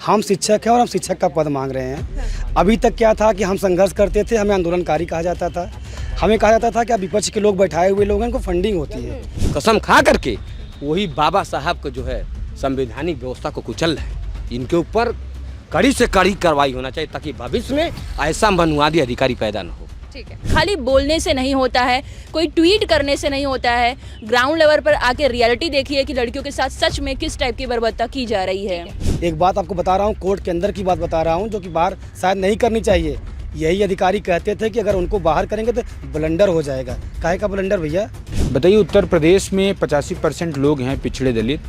हम शिक्षक हैं और हम शिक्षक का पद मांग रहे हैं। अभी तक क्या था कि हम संघर्ष करते थे, हमें आंदोलनकारी कहा जाता था, हमें कहा जाता था कि विपक्ष के लोग बैठाए हुए लोग हैं, उनको फंडिंग होती है। कसम खा करके वही बाबा साहब को जो है संवैधानिक व्यवस्था को कुचल रहे हैं। इनके ऊपर कड़ी से कड़ी कार्रवाई होना चाहिए ताकि भविष्य में ऐसा मनुवादी अधिकारी पैदा न हो। ठीक है, खाली बोलने से नहीं होता है, कोई ट्वीट करने से नहीं होता है, ग्राउंड लेवल पर आके रियलिटी देखिए कि लड़कियों के साथ सच में किस टाइप की बर्बरता की जा रही है। एक बात आपको बता रहा हूँ, कोर्ट के अंदर की बात बता रहा हूँ, जो कि बाहर शायद नहीं करनी चाहिए। यही अधिकारी कहते थे कि अगर उनको बाहर करेंगे तो ब्लंडर हो जाएगा। काहे का ब्लंडर भैया? बताइए, उत्तर प्रदेश में 85% लोग हैं पिछड़े दलित,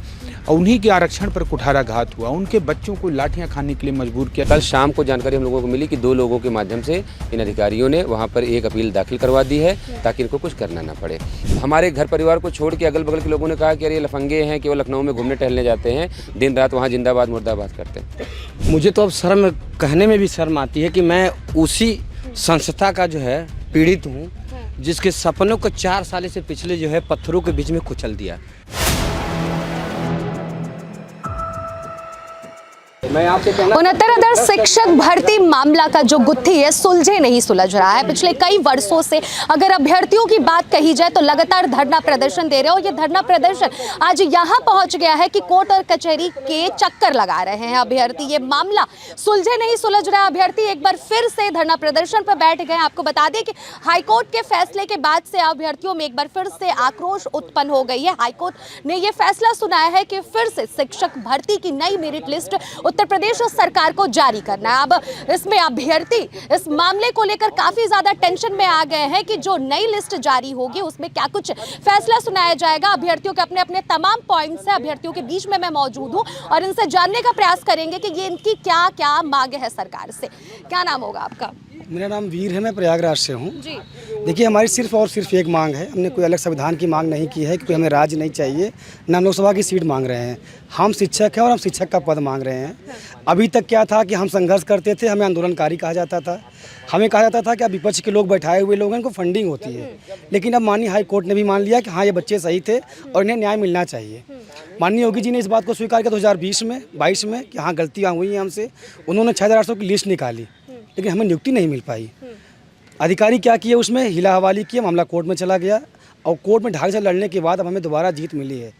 और उन्हीं के आरक्षण पर कुठाराघात हुआ, उनके बच्चों को लाठियां खाने के लिए मजबूर किया। कल शाम को जानकारी हम लोगों को मिली कि 2 लोगों के माध्यम से इन अधिकारियों ने वहां पर एक अपील दाखिल करवा दी है ताकि इनको कुछ करना ना पड़े। हमारे घर परिवार को छोड़ के अगल बगल के लोगों ने कहा कि अरे लफंगे हैं, केवल लखनऊ में घूमने टहलने जाते हैं, दिन रात वहाँ जिंदाबाद मुर्दाबाद करते हैं। मुझे तो अब शर्म कहने में भी शर्म आती है कि मैं उसी संस्था का जो है पीड़ित हूँ जिसके सपनों को 4 साल से पिछले जो है पत्थरों के बीच में कुचल दिया। मैं आपसे कहना 69,000 शिक्षक भर्ती मामला का जो गुत्थी है सुलझे नहीं सुलझ रहा है। पिछले कई वर्षों से अगर अभ्यर्थियों की बात कही जाए तो लगातार धरना प्रदर्शन दे रहे हो। ये धरना प्रदर्शन आज यहाँ पहुँच गया है कि कोर्ट और कचहरी के चक्कर लगा रहे हैं अभ्यर्थी। ये मामला सुलझे नहीं सुलझ रहा। अभ्यर्थी एक बार फिर से धरना प्रदर्शन पर बैठ गए। आपको बता दें कि हाईकोर्ट के फैसले के बाद से अभ्यर्थियों में एक बार फिर से आक्रोश उत्पन्न हो गई है। हाईकोर्ट ने यह फैसला सुनाया है कि फिर से शिक्षक भर्ती की नई मेरिट लिस्ट उत्तर प्रदेश सरकार को जारी करना है। अब इसमें अभ्यर्थी इस मामले को लेकर काफी ज्यादा टेंशन में आ गए हैं कि जो नई लिस्ट जारी होगी उसमें क्या कुछ फैसला सुनाया जाएगा। अभ्यर्थियों के अपने अपने तमाम पॉइंट्स हैं। अभ्यर्थियों के बीच में मैं मौजूद हूं और इनसे जानने का प्रयास करेंगे कि ये इनकी क्या क्या मांग है सरकार से। क्या नाम होगा आपका? मेरा नाम वीर है, मैं प्रयागराज से हूँ। जी, देखिए, हमारी सिर्फ और सिर्फ एक मांग है। हमने कोई अलग संविधान की मांग नहीं की है, क्योंकि हमें राज्य नहीं चाहिए, न हम लोकसभा की सीट मांग रहे हैं। हम शिक्षक हैं और हम शिक्षक का पद मांग रहे हैं। अभी तक क्या था कि हम संघर्ष करते थे, हमें आंदोलनकारी कहा जाता था, हमें कहा जाता था कि विपक्ष के लोग बैठाए हुए लोग हैं, उनको फंडिंग होती है। लेकिन अब माननीय हाई कोर्ट ने भी मान लिया कि हाँ, ये बच्चे सही थे और इन्हें न्याय मिलना चाहिए। माननीय योगी जी ने इस बात को स्वीकार किया 2022 में कि हाँ, गलतियाँ हुई हैं हमसे। उन्होंने 6,800 की लिस्ट निकाली, लेकिन हमें नियुक्ति नहीं मिल पाई। अधिकारी क्या किए, उसमें हिला हवाली किया, मामला कोर्ट में चला गया और कोर्ट में ढाक से लड़ने के बाद अब हमें दोबारा जीत मिली है।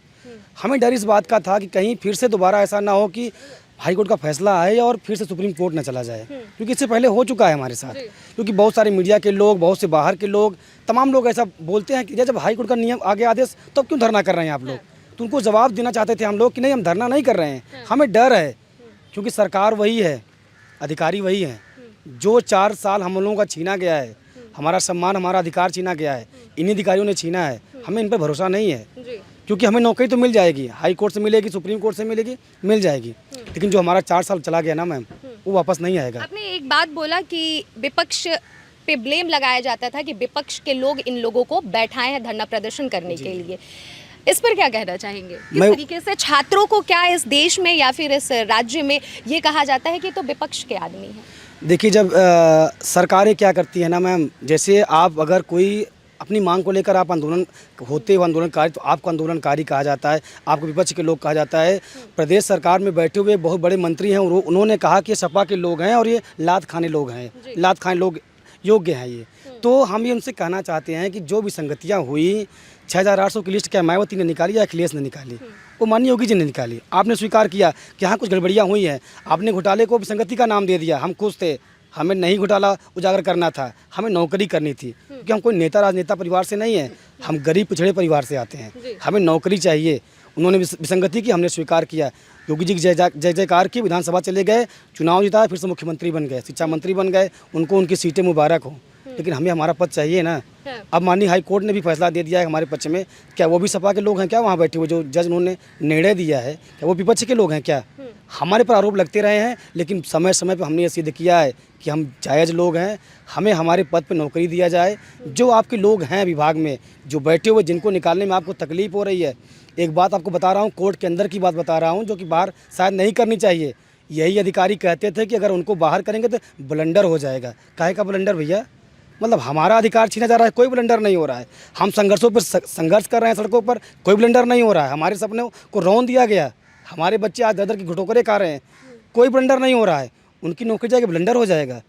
हमें डर इस बात का था कि कहीं फिर से दोबारा ऐसा ना हो कि हाई कोर्ट का फैसला आए और फिर से सुप्रीम कोर्ट न चला जाए, क्योंकि इससे पहले हो चुका है हमारे साथ। क्योंकि बहुत सारे मीडिया के लोग, बहुत से बाहर के लोग, तमाम लोग ऐसा बोलते हैं कि जब हाई कोर्ट का नियम आगे आदेश तो क्यों धरना कर रहे हैं आप लोग। तो उनको जवाब देना चाहते थे हम लोग कि नहीं, हम धरना नहीं कर रहे हैं, हमें डर है, क्योंकि सरकार वही है, अधिकारी वही है। जो 4 साल हम लोगों का छीना गया है, हमारा सम्मान, हमारा अधिकार छीना गया है, इन्हीं अधिकारियों ने छीना है। हमें इन पर भरोसा नहीं है, क्योंकि हमें नौकरी तो मिल जाएगी, हाई कोर्ट से मिलेगी, सुप्रीम कोर्ट से मिलेगी, मिल जाएगी, लेकिन जो हमारा 4 साल चला गया ना मैम, वो वापस नहीं आएगा। आपने एक बात बोला कि विपक्ष पे ब्लेम लगाया जाता था कि विपक्ष के लोग इन लोगों को बैठाए हैं धरना प्रदर्शन करने के लिए। इस पर क्या कहना चाहेंगे? किस तरीके से छात्रों को क्या इस देश में या फिर इस राज्य में ये कहा जाता है कि तो विपक्ष के आदमी हैं? देखिए, जब सरकारें क्या करती है ना मैम, जैसे आप अगर कोई अपनी मांग को लेकर आप आंदोलन होते हो आंदोलनकारी, तो आपको आंदोलनकारी कहा जाता है, आपको विपक्ष के लोग कहा जाता है। प्रदेश सरकार में बैठे हुए बहुत बड़े मंत्री हैं, उन्होंने कहा कि सपा के लोग हैं और ये लात खाने लोग हैं, लात खाने लोग योग्य हैं ये। तो हम ये उनसे कहना चाहते हैं कि जो विसंगतियाँ हुई, 6,800 की लिस्ट क्या मायावती ने निकाली या अखिलेश ने निकाली? वो माननीय योगी जी ने निकाली। आपने स्वीकार किया कि हाँ, कुछ गड़बड़ियाँ हुई हैं, आपने घोटाले को विसंगति का नाम दे दिया। हम खुश थे, हमें नहीं घोटाला उजागर करना था, हमें नौकरी करनी थी, क्योंकि हम कोई नेता राजनेता परिवार से नहीं है, हम गरीब पिछड़े परिवार से आते हैं, हमें नौकरी चाहिए। उन्होंने विसंगति की, हमने स्वीकार किया। योगी जी की जय जयकार की, विधानसभा चले गए, चुनाव जिताया, फिर से मुख्यमंत्री बन गए, शिक्षा मंत्री बन गए, उनको उनकी सीटें मुबारक हो, लेकिन हमें हमारा पद चाहिए ना। अब माननीय हाई कोर्ट ने भी फैसला दे दिया है हमारे पक्ष में। क्या वो भी सपा के लोग हैं क्या वहाँ बैठे हुए? जो जज उन्होंने निर्णय दिया है, क्या वो विपक्ष के लोग हैं क्या? हमारे पर आरोप लगते रहे हैं, लेकिन समय समय पर हमने ये सिद्ध किया है कि हम जायज़ लोग हैं, हमें हमारे पद पर नौकरी दिया जाए। जो आपके लोग हैं विभाग में जो बैठे हुए, जिनको निकालने में आपको तकलीफ हो रही है, एक बात आपको बता रहा हूँ, कोर्ट के अंदर की बात बता रहा हूँ, जो कि बाहर शायद नहीं करनी चाहिए। यही अधिकारी कहते थे कि अगर उनको बाहर करेंगे तो ब्लंडर हो जाएगा। काहे का ब्लंडर भैया? मतलब हमारा अधिकार छीना जा रहा है, कोई ब्लंडर नहीं हो रहा है। हम संघर्षों पर संघर्ष कर रहे हैं सड़कों पर, कोई ब्लंडर नहीं हो रहा है। हमारे सपनों को रौंद दिया गया, हमारे बच्चे आज दर-दर की घुटोकरे खा रहे हैं। कोई ब्लंडर नहीं हो रहा है, उनकी नौकरी जाके ब्लंडर हो जाएगा।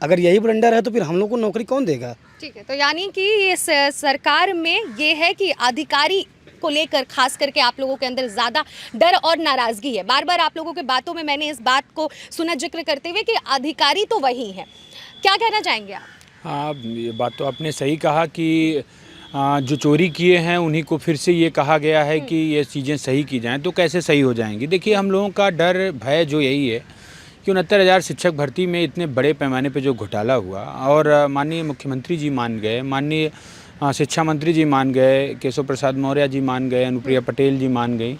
अगर यही ब्लंडर है तो फिर हम लोग को नौकरी कौन देगा? ठीक है, तो यानी कि ये सरकार में ये है कि अधिकारी को लेकर खास करके आप लोगों के अंदर ज़्यादा डर और नाराज़गी है। बार बार आप लोगों के बातों में मैंने इस बात को सुना जिक्र करते हुए कि अधिकारी तो वही हैं। क्या कहना चाहेंगे आप? हाँ, ये बात तो आपने सही कहा कि जो चोरी किए हैं उन्हीं को फिर से ये कहा गया है कि ये चीज़ें सही की जाएं, तो कैसे सही हो जाएंगी? देखिए, हम लोगों का डर भय जो यही है कि 69,000 शिक्षक भर्ती में इतने बड़े पैमाने पे जो घोटाला हुआ और माननीय मुख्यमंत्री जी मान गए, माननीय शिक्षा मंत्री जी मान गए, केशव प्रसाद मौर्य जी मान गए, अनुप्रिया पटेल जी मान गई,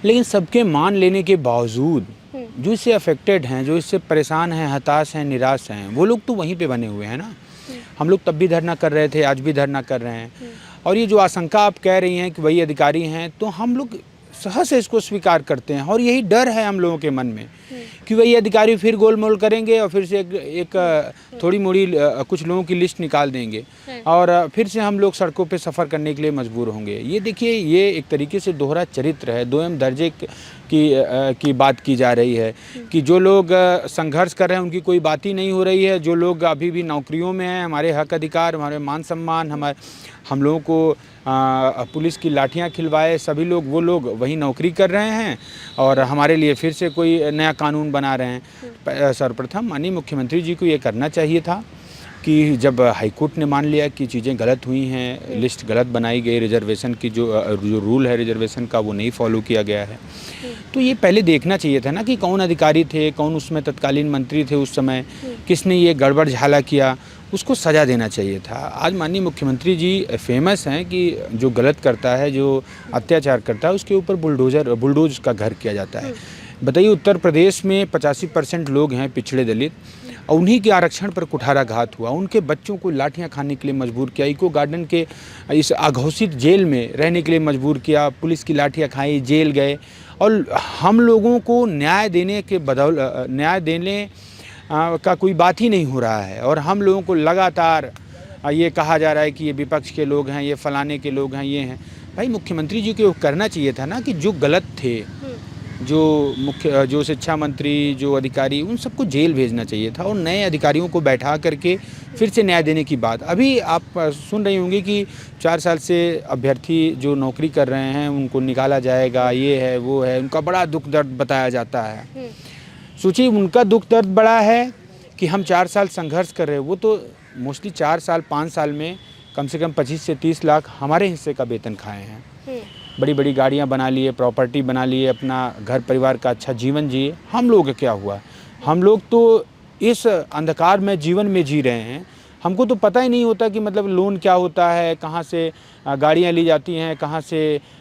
लेकिन सबके मान लेने के बावजूद जो इससे अफेक्टेड हैं, जो इससे परेशान हैं, हताश हैं, निराश हैं, वो लोग तो वहीं पे बने हुए हैं ना। हम लोग तब भी धरना कर रहे थे, आज भी धरना कर रहे हैं। और ये जो आशंका आप कह रही हैं कि वही अधिकारी हैं, तो हम लोग सहज से इसको स्वीकार करते हैं और यही डर है हम लोगों के मन में कि वही अधिकारी फिर गोलमोल करेंगे और फिर से एक थोड़ी मोड़ी कुछ लोगों की लिस्ट निकाल देंगे और फिर से हम लोग सड़कों पे सफ़र करने के लिए मजबूर होंगे। ये देखिए, ये एक तरीके से दोहरा चरित्र है, दोयम दर्जे की बात की जा रही है कि जो लोग संघर्ष कर रहे हैं उनकी कोई बात ही नहीं हो रही है। जो लोग अभी भी नौकरियों में हैं, हमारे हक अधिकार, हमारे मान सम्मान, हम लोगों को पुलिस की लाठियां खिलवाए, सभी लोग वो लोग वही नौकरी कर रहे हैं और हमारे लिए फिर से कोई नया कानून बना रहे हैं। सर्वप्रथम माननीय मुख्यमंत्री जी को ये करना चाहिए था कि जब हाईकोर्ट ने मान लिया कि चीज़ें गलत हुई हैं, लिस्ट गलत बनाई गई, रिजर्वेशन की जो रूल है रिजर्वेशन का वो नहीं फॉलो किया गया है, तो ये पहले देखना चाहिए था ना कि कौन अधिकारी थे, कौन उसमें तत्कालीन मंत्री थे उस समय, किसने ये गड़बड़ झाला किया, उसको सज़ा देना चाहिए था। आज माननीय मुख्यमंत्री जी फेमस हैं कि जो गलत करता है, जो अत्याचार करता है, उसके ऊपर बुलडोज का घर किया जाता है। बताइए, उत्तर प्रदेश में 85% लोग हैं पिछड़े दलित और उन्हीं के आरक्षण पर कुठाराघात हुआ, उनके बच्चों को लाठियां खाने के लिए मजबूर किया, इको गार्डन के इस अघोषित जेल में रहने के लिए मजबूर किया, पुलिस की लाठियां खाई, जेल गए और हम लोगों को न्याय देने का कोई बात ही नहीं हो रहा है। और हम लोगों को लगातार ये कहा जा रहा है कि ये विपक्ष के लोग हैं, ये फलाने के लोग हैं, ये हैं। भाई, मुख्यमंत्री जी को करना चाहिए था ना कि जो गलत थे, जो शिक्षा मंत्री, जो अधिकारी, उन सबको जेल भेजना चाहिए था और नए अधिकारियों को बैठा करके फिर से न्याय देने की बात। अभी आप सुन रही होंगी कि 4 साल से अभ्यर्थी जो नौकरी कर रहे हैं उनको निकाला जाएगा, ये है वो है, उनका बड़ा दुख दर्द बताया जाता है। सोचिए, उनका दुख दर्द बड़ा है कि हम 4 साल संघर्ष कर रहे हैं, वो तो मोस्टली 4 साल 5 साल में कम से कम 25 से 30 लाख हमारे हिस्से का वेतन खाए हैं, बड़ी बड़ी गाड़ियां बना लिए, प्रॉपर्टी बना लिए, अपना घर परिवार का अच्छा जीवन जिए। हम लोग क्या हुआ? हम लोग तो इस अंधकार में जीवन में जी रहे हैं। हमको तो पता ही नहीं होता कि मतलब लोन क्या होता है, कहाँ से गाड़ियाँ ली जाती हैं, कहाँ से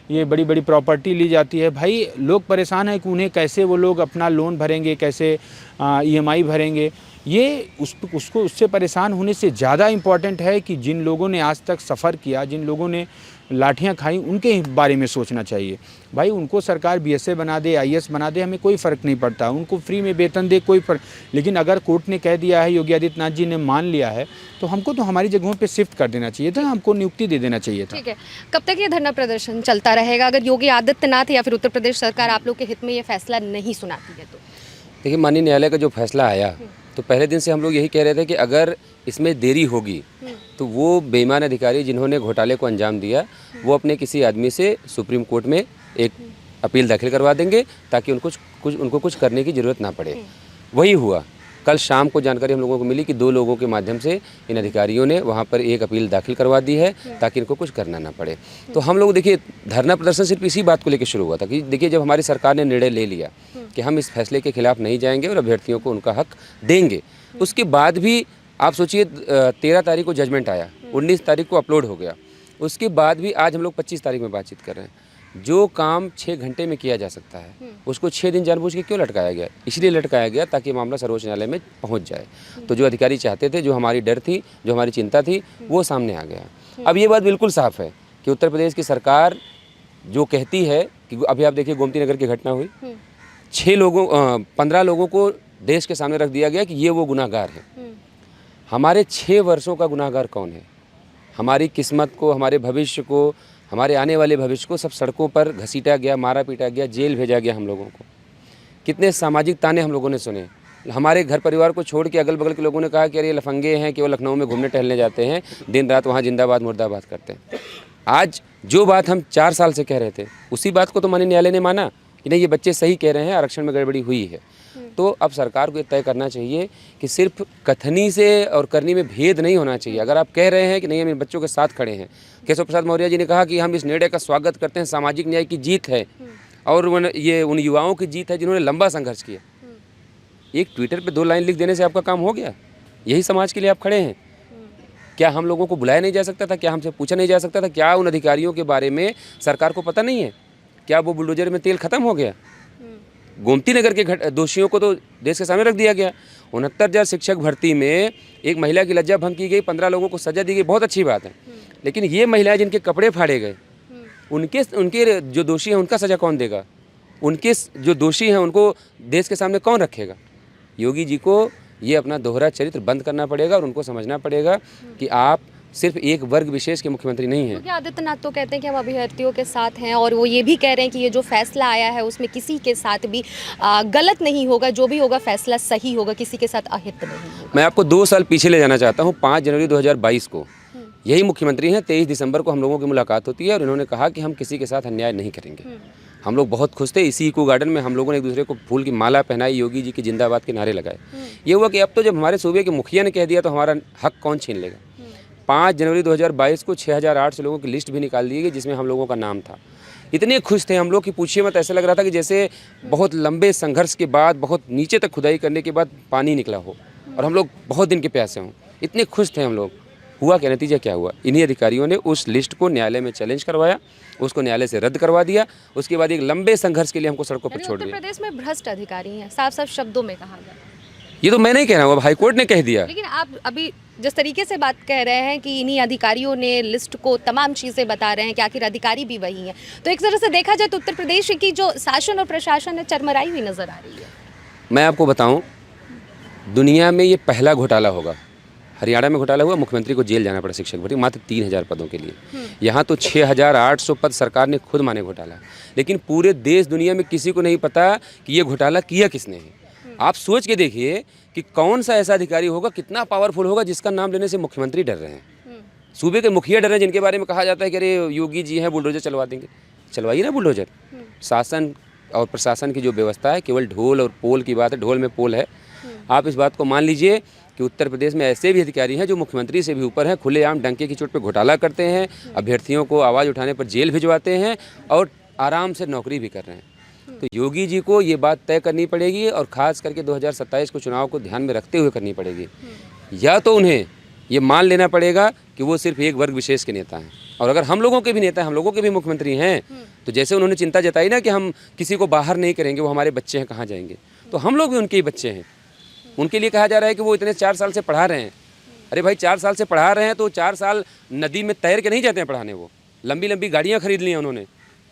ये बड़ी बड़ी प्रॉपर्टी ली जाती है। भाई, लोग परेशान हैं कि उन्हें कैसे वो लोग अपना लोन भरेंगे, कैसे EMI भरेंगे। ये उससे परेशान होने से ज़्यादा इम्पॉर्टेंट है कि जिन लोगों ने आज तक सफ़र किया, जिन लोगों ने लाठियां खाई, उनके बारे में सोचना चाहिए। भाई, उनको सरकार BSA बना दे, IAS बना दे, हमें कोई फ़र्क नहीं पड़ता, उनको फ्री में वेतन दे, कोई फ़र्क। लेकिन अगर कोर्ट ने कह दिया है, योगी आदित्यनाथ जी ने मान लिया है, तो हमको तो हमारी जगहों पे शिफ्ट कर देना चाहिए था, हमको नियुक्ति दे देना चाहिए था। ठीक है, कब तक ये धरना प्रदर्शन चलता रहेगा अगर योगी आदित्यनाथ या फिर उत्तर प्रदेश सरकार आप लोग के हित में ये फैसला नहीं सुनाती है तो? देखिए, माननीय न्यायालय का जो फैसला आया तो पहले दिन से हम लोग यही कह रहे थे कि अगर इसमें देरी होगी तो वो बेईमान अधिकारी जिन्होंने घोटाले को अंजाम दिया, वो अपने किसी आदमी से सुप्रीम कोर्ट में एक अपील दाखिल करवा देंगे ताकि उनको कुछ करने की ज़रूरत ना पड़े। वही हुआ। कल शाम को जानकारी हम लोगों को मिली कि 2 लोगों के माध्यम से इन अधिकारियों ने वहाँ पर एक अपील दाखिल करवा दी है ताकि इनको कुछ करना ना पड़े। तो हम लोग, देखिए, धरना प्रदर्शन सिर्फ इसी बात को लेकर शुरू हुआ था कि देखिए, जब हमारी सरकार ने निर्णय ले लिया कि हम इस फैसले के खिलाफ नहीं जाएंगे और अभ्यर्थियों को उनका हक देंगे, उसके बाद भी आप सोचिए 13 तारीख को जजमेंट आया, 19 तारीख को अपलोड हो गया, उसके बाद भी आज हम लोग 25 तारीख में बातचीत कर रहे हैं। जो काम 6 घंटे में किया जा सकता है उसको 6 दिन जानबूझ के क्यों लटकाया गया? इसलिए लटकाया गया ताकि मामला सर्वोच्च न्यायालय में पहुंच जाए। तो जो अधिकारी चाहते थे, जो हमारी डर थी, जो हमारी चिंता थी, वो सामने आ गया। अब ये बात बिल्कुल साफ है कि उत्तर प्रदेश की सरकार जो कहती है कि अभी आप देखिए गोमती नगर की घटना हुई, 15 लोगों को देश के सामने रख दिया गया कि ये वो गुनाहगार हैं। हमारे 6 वर्षों का गुनाहगार कौन है? हमारी किस्मत को, हमारे भविष्य को, हमारे आने वाले भविष्य को सब सड़कों पर घसीटा गया, मारा पीटा गया, जेल भेजा गया हम लोगों को। कितने सामाजिक ताने हम लोगों ने सुने। हमारे घर परिवार को छोड़ के अगल बगल के लोगों ने कहा कि अरे ये लफंगे हैं, केवल लखनऊ में घूमने टहलने जाते हैं, दिन रात वहाँ जिंदाबाद मुर्दाबाद करते हैं। आज जो बात हम 4 साल से कह रहे थे, उसी बात को तो माननीय न्यायालय ने माना कि नहीं, ये बच्चे सही कह रहे हैं, आरक्षण में गड़बड़ी हुई है। तो अब सरकार को ये तय करना चाहिए कि सिर्फ कथनी से और करनी में भेद नहीं होना चाहिए। अगर आप कह रहे हैं कि नहीं, हम इन बच्चों के साथ खड़े हैं, केशव प्रसाद मौर्य जी ने कहा कि हम इस निर्णय का स्वागत करते हैं, सामाजिक न्याय की जीत है और ये उन युवाओं की जीत है जिन्होंने लंबा संघर्ष किया। एक ट्विटर पे 2 लाइन लिख देने से आपका काम हो गया? यही समाज के लिए आप खड़े हैं? क्या हम लोगों को बुलाया नहीं जा सकता था? क्या हमसे पूछा नहीं जा सकता था? क्या उन अधिकारियों के बारे में सरकार को पता नहीं है? क्या वो बुलडोजर में तेल खत्म हो गया? गोमती नगर के दोषियों को तो देश के सामने रख दिया गया। 69,000 शिक्षक भर्ती में एक महिला की लज्जा भंग की गई, 15 लोगों को सजा दी गई, बहुत अच्छी बात है। लेकिन ये महिलाएं जिनके कपड़े फाड़े गए, उनके जो दोषी हैं उनका सजा कौन देगा? उनके जो दोषी हैं उनको देश के सामने कौन रखेगा? योगी जी को ये अपना दोहरा चरित्र बंद करना पड़ेगा और उनको समझना पड़ेगा कि आप सिर्फ एक वर्ग विशेष के मुख्यमंत्री नहीं हैं। क्योंकि आदित्यनाथ तो कहते हैं कि हम अभ्यर्थियों के साथ हैं और वो ये भी कह रहे हैं कि ये जो फैसला आया है उसमें किसी के साथ भी गलत नहीं होगा, जो भी होगा फैसला सही होगा, किसी के साथ अहित नहीं होगा। मैं आपको 2 साल पीछे ले जाना चाहता हूँ। 5 जनवरी 2022 को यही मुख्यमंत्री हैं, 23 दिसंबर को हम लोगों की मुलाकात होती है और इन्होंने कहा कि हम किसी के साथ अन्याय नहीं करेंगे। हम लोग बहुत खुश थे। इसी इको गार्डन में हम लोगों ने एक दूसरे को फूल की माला पहनाई, योगी जी की जिंदाबाद के नारे लगाए। ये हुआ कि अब तो जब हमारे सूबे के मुखिया ने कह दिया तो हमारा हक कौन छीन लेगा। 5 जनवरी 2022 को 6,800 लोगों की लिस्ट भी निकाल दी गई जिसमें हम लोगों का नाम था। इतने खुश थे हम लोग कि पूछिए मत। ऐसा लग रहा था कि जैसे बहुत लंबे संघर्ष के बाद, बहुत नीचे तक खुदाई करने के बाद पानी निकला हो और हम लोग बहुत दिन के प्यासे हों। इतने खुश थे हम लोग। हुआ क्या, नतीजा क्या हुआ? इन्हीं अधिकारियों ने उस लिस्ट को न्यायालय में चैलेंज करवाया, उसको न्यायालय से रद्द करवा दिया। उसके बाद एक लंबे संघर्ष के लिए हमको सड़कों पर छोड़ दिया। उत्तर प्रदेश में भ्रष्ट अधिकारी हैं, साफ साफ शब्दों में कहा गया। ये तो मैं नहीं कह रहा हूँ, अब हाईकोर्ट ने कह दिया। लेकिन आप अभी जिस तरीके से बात कह रहे हैं कि इन्हीं अधिकारियों ने लिस्ट को तमाम चीज़ें बता रहे हैं कि आखिर अधिकारी भी वही हैं, तो एक तरह से देखा जाए तो उत्तर प्रदेश की जो शासन और प्रशासन है चरमराई हुई नजर आ रही है। मैं आपको बताऊं, दुनिया में ये पहला घोटाला होगा। हरियाणा में घोटाला हुआ, मुख्यमंत्री को जेल जाना पड़ा शिक्षक भर्ती मात्र 3,000 पदों के लिए। यहाँ तो 6,800 पद सरकार ने खुद माने घोटाला। लेकिन पूरे देश दुनिया में किसी को नहीं पता कि ये घोटाला किया किसने है। आप सोच के देखिए कि कौन सा ऐसा अधिकारी होगा, कितना पावरफुल होगा, जिसका नाम लेने से मुख्यमंत्री डर रहे हैं, सूबे के मुखिया डर रहे हैं, जिनके बारे में कहा जाता है कि अरे योगी जी हैं, बुलडोजर चलवा देंगे। चलवाइए ना बुलडोजर। शासन और प्रशासन की जो व्यवस्था है केवल ढोल और पोल की बात है, ढोल में पोल है। आप इस बात को मान लीजिए कि उत्तर प्रदेश में ऐसे भी अधिकारी हैं जो मुख्यमंत्री से भी ऊपर हैं, खुलेआम डंके की चोट पे घोटाला करते हैं, अभ्यर्थियों को आवाज़ उठाने पर जेल भिजवाते हैं और आराम से नौकरी भी कर रहे हैं। तो योगी जी को ये बात तय करनी पड़ेगी और ख़ास करके 2027 को चुनाव को ध्यान में रखते हुए करनी पड़ेगी। या तो उन्हें ये मान लेना पड़ेगा कि वो सिर्फ एक वर्ग विशेष के नेता हैं, और अगर हम लोगों के भी नेता हैं, हम लोगों के भी मुख्यमंत्री हैं, तो जैसे उन्होंने चिंता जताई ना कि हम किसी को बाहर नहीं करेंगे, वो हमारे बच्चे हैं, कहाँ जाएंगे, तो हम लोग भी उनके ही बच्चे हैं। उनके लिए कहा जा रहा है कि वो इतने 4 साल से पढ़ा रहे हैं। अरे भाई 4 साल से पढ़ा रहे हैं तो 4 साल नदी में तैर के नहीं जाते हैं पढ़ाने। वो लंबी लंबी गाड़ियाँ खरीद ली हैं उन्होंने,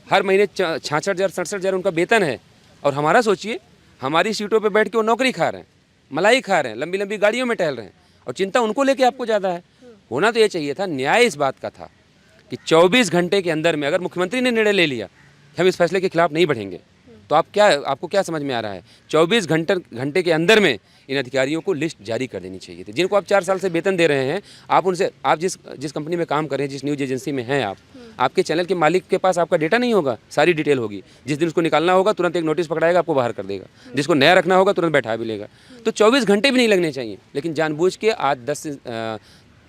हर महीने 66,000 67,000 उनका वेतन है। और हमारा सोचिए, हमारी सीटों पे बैठ के वो नौकरी खा रहे हैं, मलाई खा रहे हैं, लंबी लंबी गाड़ियों में टहल रहे हैं, और चिंता उनको लेके आपको ज़्यादा है। होना तो ये चाहिए था, न्याय इस बात का था कि 24 घंटे के अंदर में अगर मुख्यमंत्री ने निर्णय ले लिया कि हम इस फैसले के खिलाफ नहीं बढ़ेंगे, तो आपको क्या समझ में आ रहा है? 24 घंटे के अंदर में इन अधिकारियों को लिस्ट जारी कर देनी चाहिए थी, जिनको आप 4 साल से वेतन दे रहे हैं। आप उनसे, आप जिस कंपनी में काम कर रहे हैं, जिस न्यूज़ एजेंसी में हैं आप, आपके चैनल के मालिक के पास आपका डेटा नहीं होगा, सारी डिटेल होगी। जिस दिन उसको निकालना होगा तुरंत एक नोटिस पकड़ाएगा, आपको बाहर कर देगा। जिसको नया रखना होगा तुरंत बैठा भी लेगा। तो 24 घंटे भी नहीं लगने चाहिए, लेकिन जानबूझ के आज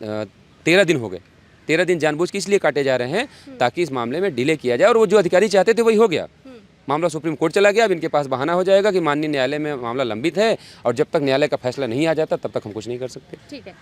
13 दिन हो गए। 13 दिन जानबूझ के इसलिए काटे जा रहे हैं ताकि इस मामले में डिले किया जाए, और वो जो अधिकारी चाहते थे वही हो गया। मामला सुप्रीम कोर्ट चला गया। अब इनके पास बहाना हो जाएगा कि माननीय न्यायालय में मामला लंबित है, और जब तक न्यायालय का फैसला नहीं आ जाता तब तक हम कुछ नहीं कर सकते। ठीक है।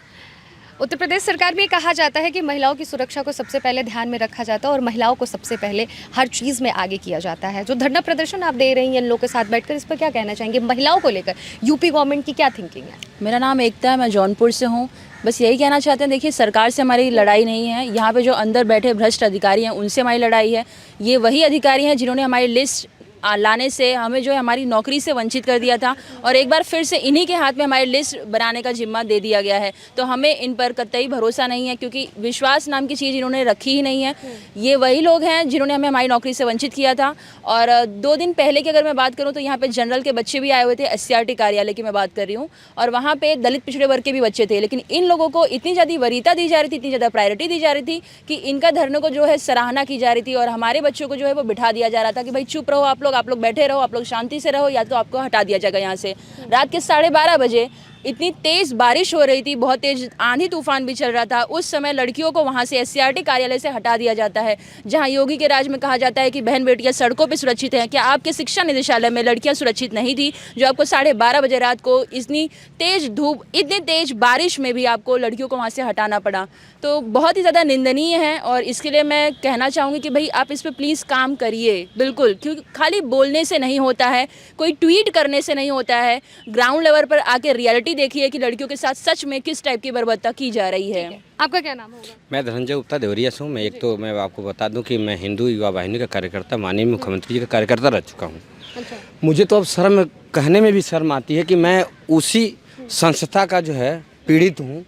उत्तर प्रदेश सरकार में कहा जाता है कि महिलाओं की सुरक्षा को सबसे पहले ध्यान में रखा जाता है और महिलाओं को सबसे पहले हर चीज़ में आगे किया जाता है। जो धरना प्रदर्शन आप दे रही हैं इन लोगों के साथ बैठकर, इस पर क्या कहना चाहेंगे? महिलाओं को लेकर यूपी गवर्नमेंट की क्या थिंकिंग है? मेरा नाम एकता है, मैं जौनपुर से हूँ। बस यही कहना चाहते हैं, देखिए सरकार से हमारी लड़ाई नहीं है, यहाँ पे जो अंदर बैठे भ्रष्ट अधिकारी हैं उनसे हमारी लड़ाई है। ये वही अधिकारी हैं जिन्होंने हमारी लिस्ट लाने से हमें जो है हमारी नौकरी से वंचित कर दिया था और एक बार फिर से इन्हीं के हाथ में हमारी लिस्ट बनाने का जिम्मा दे दिया गया है। तो हमें इन पर कतई भरोसा नहीं है, क्योंकि विश्वास नाम की चीज़ इन्होंने रखी ही नहीं है। ये वही लोग हैं जिन्होंने हमें हमारी नौकरी से वंचित किया था। और 2 दिन पहले की अगर मैं बात करूँ तो यहाँ पे जनरल के बच्चे भी आए हुए थे, SCRT कार्यालय की मैं बात कर रही हूँ, और वहाँ पे दलित पिछड़े वर्ग के भी बच्चे थे। लेकिन इन लोगों को इतनी ज़्यादा वरीयता दी जा रही थी, इतनी ज़्यादा प्रायोरिटी दी जा रही थी कि इनका धरने को जो है सराहना की जा रही थी और हमारे बच्चों को जो है वो बिठा दिया जा रहा था कि भाई चुप रहो, आप लोग बैठे रहो, आप लोग शांति से रहो, या तो आपको हटा दिया जाएगा यहाँ से। रात के 12:30 बजे इतनी तेज़ बारिश हो रही थी, बहुत तेज़ आंधी तूफान भी चल रहा था। उस समय लड़कियों को वहाँ से SCRT कार्यालय से हटा दिया जाता है, जहाँ योगी के राज में कहा जाता है कि बहन बेटियाँ सड़कों पे सुरक्षित हैं। क्या आपके शिक्षा निदेशालय में लड़कियाँ सुरक्षित नहीं थी, जो आपको 12:30 बजे रात को इतनी तेज़ धूप, इतनी तेज़ बारिश में भी आपको लड़कियों को वहाँ से हटाना पड़ा? तो बहुत ही ज़्यादा निंदनीय है और इसके लिए मैं कहना चाहूँगी कि भाई आप इस पर प्लीज़ काम करिए, बिल्कुल, क्योंकि खाली बोलने से नहीं होता है, कोई ट्वीट करने से नहीं होता है। ग्राउंड लेवल पर आके रियलिटी देखिए कि लड़कियों के साथ सच में किस टाइप की बर्बरता की जा रही है। आपका क्या नाम होगा? मैं धनंजय गुप्ता देवरिया से हूँ। मैं आपको बता दूं कि मैं हिंदू युवा वाहिनी का कार्यकर्ता, माननीय मुख्यमंत्री जी का कार्यकर्ता रह चुका हूँ। अच्छा। मुझे तो अब शर्म कहने में भी शर्म आती है कि मैं उसी संस्था का जो है पीड़ित हूँ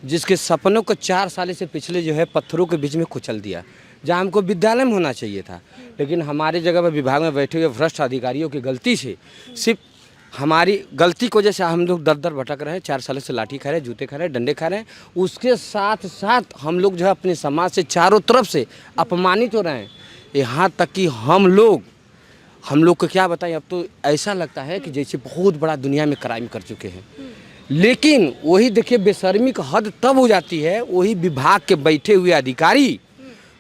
जिसके सपनों को 4 साल से पिछले जो है पत्थरों के बीच में कुचल दिया, जहाँ हमको विद्यालय में होना चाहिए था। लेकिन हमारे जगह पर विभाग में बैठे हुए भ्रष्ट अधिकारियों की गलती से, सिर्फ हमारी गलती को जैसे हम लोग दर दर भटक रहे हैं, 4 साल से लाठी खा रहे हैं, जूते खा रहे हैं, डंडे खा रहे हैं, उसके साथ साथ हम लोग जो है अपने समाज से चारों तरफ से अपमानित हो रहे हैं। यहाँ तक कि हम लोग को क्या बताएं, अब तो ऐसा लगता है कि जैसे बहुत बड़ा दुनिया में क्राइम कर चुके हैं। लेकिन वही देखिए बेशर्मी का हद तब हो जाती है, वही विभाग के बैठे हुए अधिकारी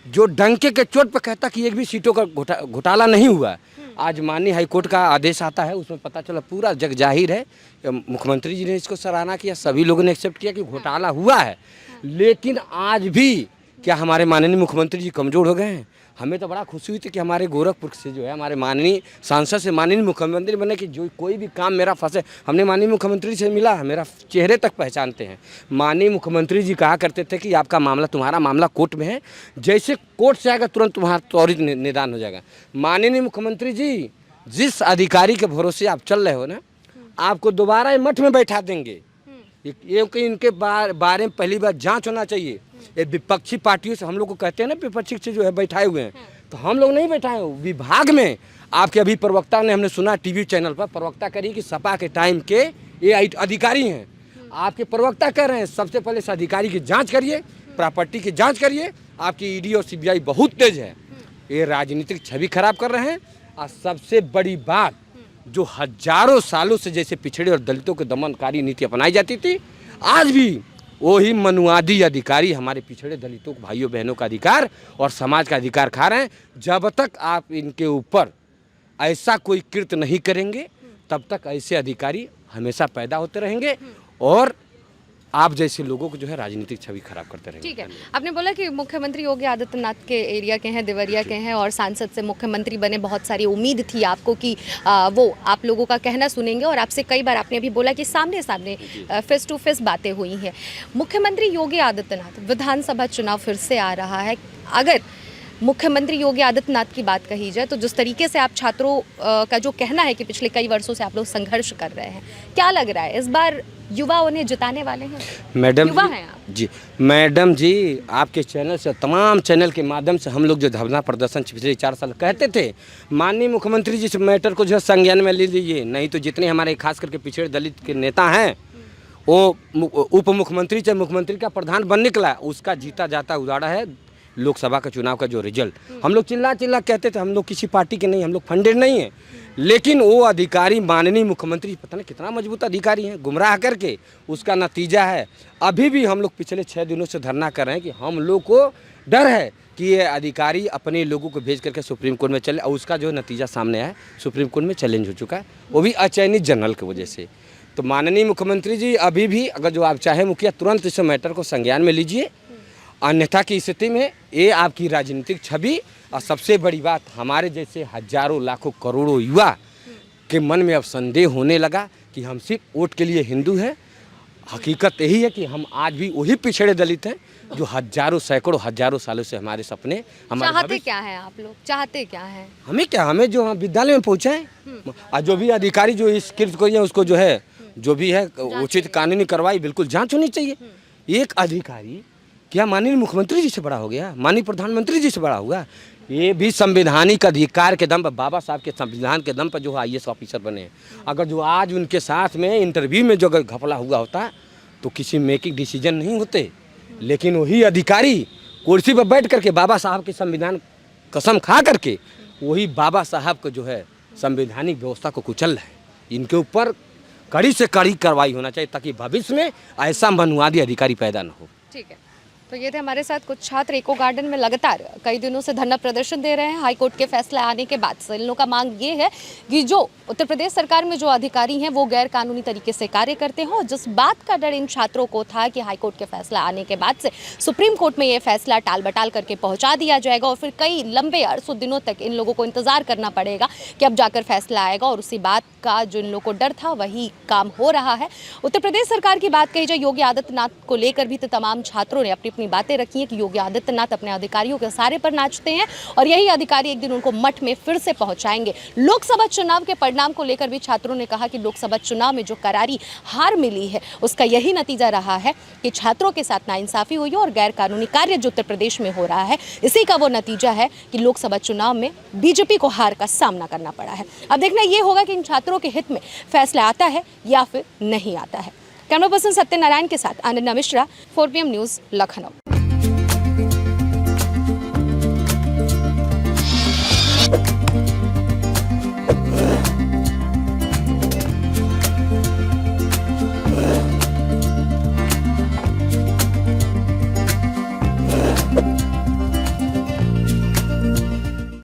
जो डंके के चोट पर कहता कि एक भी सीटों का घोटाला नहीं हुआ। आज माननीय हाईकोर्ट का आदेश आता है, उसमें पता चला पूरा जग जाहिर है। मुख्यमंत्री जी ने इसको सराहना किया, सभी लोगों ने एक्सेप्ट किया कि घोटाला हुआ है। लेकिन आज भी क्या हमारे माननीय मुख्यमंत्री जी कमज़ोर हो गए हैं? हमें तो बड़ा खुशी हुई थी कि हमारे गोरखपुर से जो है हमारे माननीय सांसद से माननीय मुख्यमंत्री बने कि जो कोई भी काम मेरा फंसे, हमने माननीय मुख्यमंत्री से मिला, मेरा चेहरे तक पहचानते हैं। माननीय मुख्यमंत्री जी कहा करते थे कि आपका मामला, तुम्हारा मामला कोर्ट में है, जैसे कोर्ट से आएगा तुरंत तुम्हारा त्वरित निदान हो जाएगा। माननीय मुख्यमंत्री जी, जिस अधिकारी के भरोसे आप चल रहे हो ना, आपको दोबारा मठ में बैठा देंगे। ये कि इनके बारे में पहली बार जांच होना चाहिए। ये विपक्षी पार्टियों से हम लोग को कहते हैं ना, विपक्षी से जो है बैठाए हुए हैं, तो हम लोग नहीं बैठाए हुए। विभाग में आपके अभी प्रवक्ता ने, हमने सुना टीवी चैनल पर प्रवक्ता करी कि सपा के टाइम के ये अधिकारी हैं। आपके प्रवक्ता कह रहे हैं सबसे पहले इस अधिकारी की जांच करिए, प्रॉपर्टी की जांच करिए। आपकी ईडी और सीबीआई बहुत तेज है, ये राजनीतिक छवि खराब कर रहे हैं। और सबसे बड़ी बात, जो हजारों सालों से जैसे पिछड़े और दलितों के दमनकारी नीति अपनाई जाती थी, आज भी वही मनुवादी अधिकारी हमारे पिछड़े दलितों भाइयों बहनों का अधिकार और समाज का अधिकार खा रहे हैं। जब तक आप इनके ऊपर ऐसा कोई कृत्य नहीं करेंगे, तब तक ऐसे अधिकारी हमेशा पैदा होते रहेंगे और आप जैसे लोगों को जो है राजनीतिक छवि खराब करते रहेंगे। ठीक है, आपने बोला कि मुख्यमंत्री योगी आदित्यनाथ के एरिया के हैं, देवरिया के हैं, और सांसद से मुख्यमंत्री बने, बहुत सारी उम्मीद थी आपको कि वो आप लोगों का कहना सुनेंगे, और आपसे कई बार आपने अभी बोला कि सामने सामने फेस टू फेस बातें हुई हैं। मुख्यमंत्री योगी आदित्यनाथ, विधानसभा चुनाव फिर से आ रहा है, अगर मुख्यमंत्री योगी आदित्यनाथ की बात कही जाए तो जिस तरीके से आप छात्रों का जो कहना है कि पिछले कई वर्षों से आप लोग संघर्ष कर रहे हैं, क्या लग रहा है इस बार युवा उन्हें जिताने वाले हैं? मैडम युवा हैं आप जी। मैडम जी, आपके चैनल से, तमाम चैनल के माध्यम से हम लोग जो धरना प्रदर्शन पिछले 4 साल कहते थे, माननीय मुख्यमंत्री जी इस मैटर को जो है संज्ञान में ले लीजिए। नहीं तो जितने हमारे खास करके पिछड़े दलित के नेता हैं, वो उप मुख्यमंत्री चाहे मुख्यमंत्री का प्रधान बन निकला, उसका जीता जाता उदाहरण है लोकसभा का चुनाव का जो रिजल्ट। हम लोग चिल्ला कहते थे हम लोग किसी पार्टी के नहीं, हम लोग फंडेड नहीं हैं। लेकिन वो अधिकारी माननीय मुख्यमंत्री पता नहीं कितना मजबूत अधिकारी हैं, गुमराह करके उसका नतीजा है। अभी भी हम लोग पिछले 6 दिनों से धरना कर रहे हैं कि हम लोग को डर है कि ये अधिकारी अपने लोगों को भेज करके सुप्रीम कोर्ट में चले, और उसका जो नतीजा सामने आया, सुप्रीम कोर्ट में चैलेंज हो चुका है, वो भी अचयनित जनरल की वजह से। तो माननीय मुख्यमंत्री जी, अभी भी अगर जो आप चाहे मुखिया, तुरंत इस मैटर को संज्ञान में लीजिए, अन्यथा की स्थिति में ये आपकी राजनीतिक छवि, और सबसे बड़ी बात, हमारे जैसे हजारों लाखों करोड़ों युवा के मन में अब संदेह होने लगा कि हम सिर्फ वोट के लिए हिंदू हैं हकीकत यही है कि हम आज भी वही पिछड़े दलित हैं जो हजारों सैकड़ों हजारों सालों से हमारे सपने हमारे चाहते भविष्य- क्या है आप लोग, चाहते क्या है? हमें क्या, हमें जो हम विद्यालय में पहुँचाएं और जो भी अधिकारी जो इस कृत्य को उसको जो है जो भी है उचित कानूनी कार्रवाई बिल्कुल जांच होनी चाहिए। एक अधिकारी क्या माननीय मुख्यमंत्री जी से बड़ा हो गया, माननीय प्रधानमंत्री जी से बड़ा हुआ? ये भी संवैधानिक अधिकार के दम पर, बाबा साहब के संविधान के दम पर जो IAS ऑफिसर बने हैं। अगर जो आज उनके साथ में इंटरव्यू में जो अगर घपला हुआ होता तो किसी मेकिंग डिसीजन नहीं होते, लेकिन वही अधिकारी कुर्सी पर बैठ करके बाबा साहब के संविधान कसम खा करके वही बाबा साहब को जो है संवैधानिक व्यवस्था को कुचल रहे हैं। इनके ऊपर कड़ी से कड़ी कार्रवाई होना चाहिए ताकि भविष्य में ऐसा मनुवादी अधिकारी पैदा न हो। ठीक है, तो ये थे हमारे साथ कुछ छात्र इको गार्डन में लगातार कई दिनों से धरना प्रदर्शन दे रहे हैं हाईकोर्ट के फैसला आने के बाद से। इन लोगों का मांग ये है कि जो उत्तर प्रदेश सरकार में जो अधिकारी हैं वो गैर कानूनी तरीके से कार्य करते हों। जिस बात का डर इन छात्रों को था कि हाईकोर्ट के फैसला आने के बाद से सुप्रीम कोर्ट में ये फैसला टाल बटाल करके पहुंचा दिया जाएगा और फिर कई लंबे अरसों दिनों तक इन लोगों को इंतजार करना पड़ेगा कि अब जाकर फैसला आएगा, और उसी बात का जो इन लोगों को डर था वही काम हो रहा है। उत्तर प्रदेश सरकार की बात कही जाए, योगी आदित्यनाथ को लेकर भी तो तमाम छात्रों ने अपनी अपनी बातें रखी हैं कि योगी आदित्यनाथ अपने अधिकारियों के सहारे पर नाचते हैं और यही अधिकारी एक दिन उनको मठ में फिर से पहुंचाएंगे। लोकसभा चुनाव के परिणाम को लेकर भी छात्रों ने कहा कि लोकसभा चुनाव में जो करारी हार मिली है उसका यही नतीजा रहा है कि छात्रों के साथ नाइंसाफी हुई है और गैर कानूनी कार्य जो उत्तर प्रदेश में हो रहा है इसी का वो नतीजा है कि लोकसभा चुनाव में बीजेपी को हार का सामना करना पड़ा है। अब देखना ये होगा कि इन छात्रों के हित में फैसला आता है या फिर नहीं आता है। कैमरा पर्सन सत्यनारायण के साथ आनंद मिश्रा, 4 PM न्यूज़, लखनऊ।